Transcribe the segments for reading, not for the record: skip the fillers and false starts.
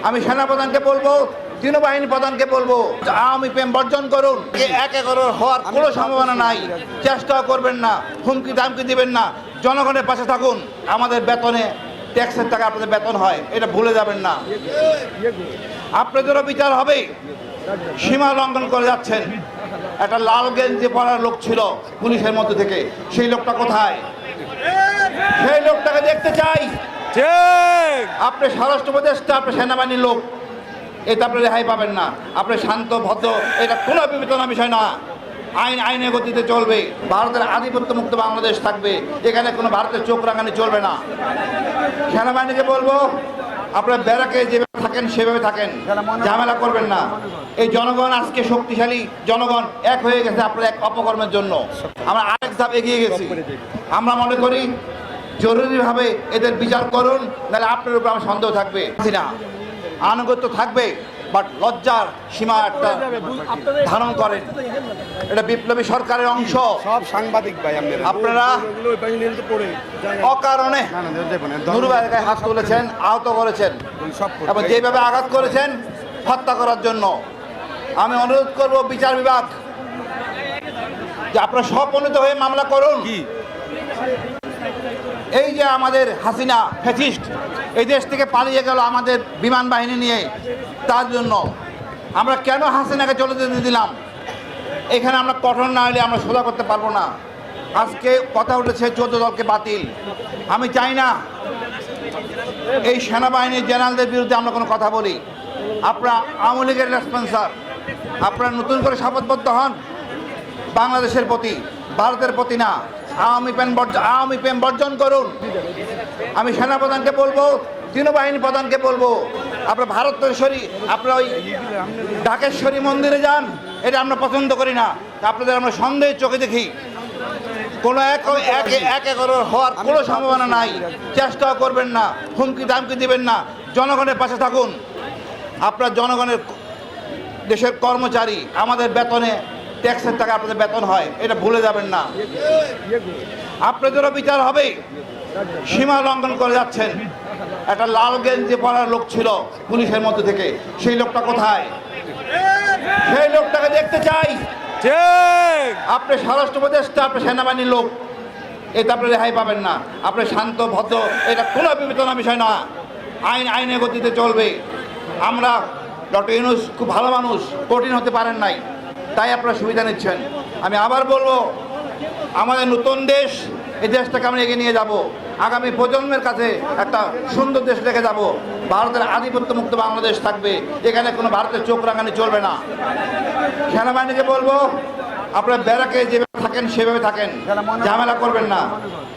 আমি সেনাপ্রধানকে বলবো, তৃণবাহিনী প্রধানকে বলবো, আওয়ামী প্রেম বর্জন করুন। এক হওয়ার কোনো সম্ভাবনা নাই, চেষ্টাও করবেন না, হুমকি দামকি দিবেন না। জনগণের পাশে থাকুন। আমাদের বেতনে ট্যাক্সের টাকা আপনাদের বেতন হয়, এটা ভুলে যাবেন না। আপনাদেরও বিচার হবে। সীমা লঙ্ঘন করে যাচ্ছেন। একটা লাল গেঞ্জি পরার লোক ছিল পুলিশের মধ্যে থেকে, সেই লোকটা কোথায়? সেই লোকটাকে দেখতে চাই। আপনি স্বরাষ্ট্র উপদেষ্টা, আপনি সেনাবাহিনীর লোক, এটা আপনি রেহাই পাবেন না। আপনি শান্ত ভদ্র, এটা কোনো বিবেচনার বিষয় না। আইনের গতিতে চলবে। ভারতের আধিপত্য মুক্ত বাংলাদেশ থাকবে, এখানে কোনো ভারতের চোখ রাঙানি চলবে না। সেনাবাহিনীকে বলবো, আপনারা ব্যারাকে যেভাবে থাকেন সেভাবে থাকেন, ঝামেলা করবেন না। এই জনগণ আজকে শক্তিশালী, জনগণ এক হয়ে গেছে আপনার এক অপকর্মের জন্য। আমরা আরেক ধাপ এগিয়ে গেছি। আমরা মনে করি জরুরিভাবে এদের বিচার করুন, নাহলে আপনার উপর আমার সন্দেহ থাকবে না। আনুগত্য থাকবে, বাট লজ্জার সীমা একটা ধারণ করেন। এটা বিপ্লবী সরকারের অংশ। সব সাংবাদিক ভাই আপনারা অকারণে নুরুবাইয়ের গায়ে হাত তুলেছেন, আহত করেছেন এবং যেভাবে আঘাত করেছেন হত্যা করার জন্য। আমি অনুরোধ করব বিচার বিভাগ যে আপনারা সমন্বিত হয়ে মামলা করুন। এই যে আমাদের হাসিনা ফ্যাসিস্ট এই দেশ থেকে পালিয়ে গেল আমাদের বিমান বাহিনী নিয়ে, তার জন্য আমরা কেন হাসিনাকে চলে যেতে দিলাম? এখানে আমরা কঠোর না হলে আমরা সোজা করতে পারবো না। আজকে কথা উঠেছে 14 দলকে বাতিল। আমি চাই না এই সেনাবাহিনীর জেনারেলদের বিরুদ্ধে আমরা কোনো কথা বলি। আপনারা আওয়ামী লীগের রেসপন্সার, আপনারা নতুন করে শপথবদ্ধ হন বাংলাদেশের প্রতি, ভারতের প্রতি না। আওয়ামী প্রেম বর্জন করুন। আমি সেনাপ্রধানকে বলবো, তৃণবাহিনী প্রধানকে বলবো, আপনার ভারতেশ্বরী, আপনারা ওই ঢাকেশ্বরী মন্দিরে যান, এটা আমরা পছন্দ করি না। আপনাদের আমরা সন্দেহের চোখে দেখি। কোনো এক হওয়ার কোনো সম্ভাবনা নাই, চেষ্টাও করবেন না, হুমকি দামকি দিবেন না। জনগণের পাশে থাকুন। আপনার জনগণের দেশের কর্মচারী, আমাদের বেতনে ট্যাক্সের টাকা আপনাদের বেতন হয়, এটা ভুলে যাবেন না। আপনাদেরও বিচার হবে। সীমা লঙ্ঘন করে যাচ্ছেন। একটা লাল গেঞ্জি পরার লোক ছিল পুলিশের মধ্যে থেকে, সেই লোকটা কোথায়? সেই লোকটাকে দেখতে চাই। আপনি স্বরাষ্ট্র উপদেষ্টা, আপনি সেনাবাহিনীর লোক, এটা আপনি রেহাই পাবেন না। আপনি শান্ত ভদ্র, এটা কোনো বিবেচনার বিষয় না। আইনের গতিতে চলবে। আমরা ডক্টর ইউনূস খুব ভালো মানুষ, কঠিন হতে পারেন নাই, তাই আপনারা সুবিধা নিচ্ছেন। আমি আবার বলবো, আমাদের নতুন দেশ, এই দেশটাকে আমরা এগিয়ে নিয়ে যাব। আগামী প্রজন্মের কাছে একটা সুন্দর দেশ রেখে যাব। ভারতের আধিপত্য মুক্ত বাংলাদেশ থাকবে, এখানে কোনো ভারতের চোখ রাঙানি চলবে না। সেনাবাহিনীকে বলবো, আপনারা ব্যারাকে যেভাবে থাকেন সেভাবে থাকেন, ঝামেলা করবেন না।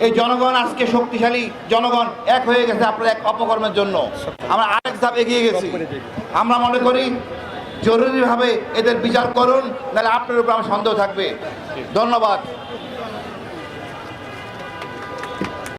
এই জনগণ আজকে শক্তিশালী, জনগণ এক হয়ে গেছে আপনার এক অপকর্মের জন্য। আমরা আরেক ধাপ এগিয়ে গেছি। আমরা মনে করি জরুরিভাবে এদের বিচার করুন, নাহলে আপনার উপর আমার সন্দেহ থাকবে। ধন্যবাদ।